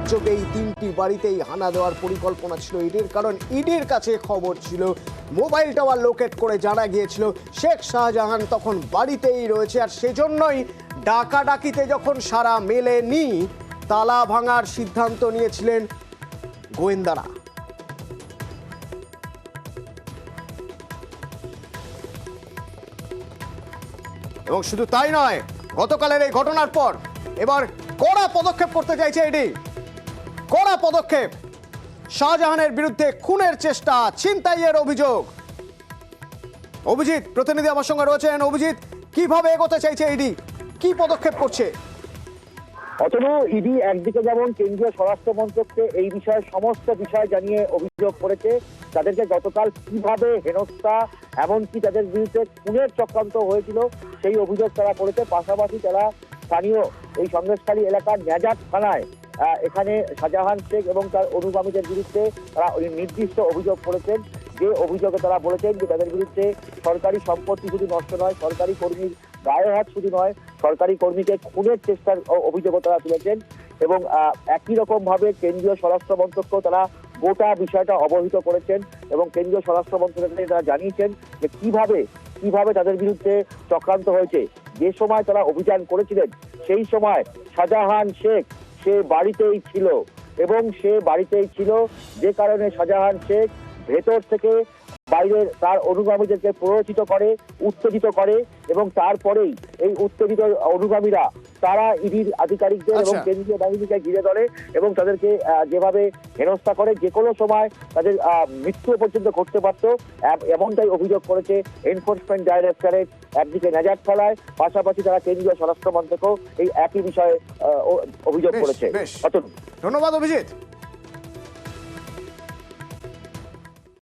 একযোগে এই 3টি বাড়িতেই হানা দেওয়ার পরিকল্পনা ছিল ইডির। কারণ ইডির কাছে খবর ছিল, মোবাইল টাওয়ার লোকেট করে জানা গিয়েছিল শেখ শাহজাহান তখন বাড়িতেই রয়েছে। আর সেজন্যই ডাকাডাকিতে যখন সারা মেলেনি, তালা ভাঙার সিদ্ধান্ত নিয়েছিলেন গোয়েন্দারা। এবং শুধু তাই নয়, গতকালের এই ঘটনার পর এবার কড়া পদক্ষেপ করতে চাইছে ইডি। কড়া পদক্ষেপ, শাহজাহানের বিরুদ্ধে খুনের চেষ্টা, ছিনতাইয়ের অভিযোগ। অভিজিৎ প্রতিনিধি আমার সঙ্গে রয়েছেন। অভিজিৎ, কিভাবে এগোতে চাইছে ইডি, কি পদক্ষেপ করছে? অতনু, ইডি একদিকে যেমন কেন্দ্রীয় স্বরাষ্ট্র মন্ত্রককে এই বিষয়ে সমস্ত বিষয় জানিয়ে অভিযোগ করেছে, তাদেরকে গতকাল কিভাবে হেনস্থা এমনকি তাদের বিরুদ্ধে খুনের চক্রান্ত হয়েছিল সেই অভিযোগ তারা করেছে। পাশাপাশি তারা স্থানীয় এই সন্দেশখালী এলাকার নেজাত থানায় এখানে শাহজাহান শেখ এবং তার অনুগামীদের বিরুদ্ধে তারা নির্দিষ্ট অভিযোগ করেছেন। যে অভিযোগে তারা বলেছেন যে তাদের বিরুদ্ধে সরকারি সম্পত্তি শুধু নষ্ট নয়, সরকারি কর্মীর গায়ে হাত শুধু নয়, সরকারি কর্মীকে খুনের চেষ্টার অভিযোগও তারা তুলেছেন। এবং একই রকম ভাবে কেন্দ্রীয় স্বরাষ্ট্র মন্ত্রককেও তারা গোটা বিষয়টা অবহিত করেছেন এবং কেন্দ্রীয় স্বরাষ্ট্র মন্ত্রকে তারা জানিয়েছেন যে কিভাবে তাদের বিরুদ্ধে চক্রান্ত হয়েছে। যে সময় তারা অভিযান করেছিলেন সেই সময় শাহজাহান শেখ সে বাড়িতেই ছিল এবং সে বাড়িতেই ছিল, যে কারণে শাহজাহান শেখ ভেতর থেকে বাইরের তার অনুগামীদেরকে প্ররোচিত করে, উত্তেজিত করে এবং তারপরেই এই উত্তেজিত অনুগামীরা তারা ইডির আধিকারিকদের এবং কেন্দ্রীয় বাহিনীকে ঘিরে ধরে এবং তাদেরকে যেভাবে হেনস্থা করে, যে কোনো সময় তাদের মৃত্যু পর্যন্ত ঘটতে পারত, এমনটাই অভিযোগ করেছে এনফোর্সমেন্ট ডাইরেক্টরেট একদিকে নেজাত ফেলায়, পাশাপাশি তারা কেন্দ্রীয় স্বরাষ্ট্র মন্ত্রকও এই একই বিষয়ে অভিযোগ করেছে। ধন্যবাদ অভিজিৎ।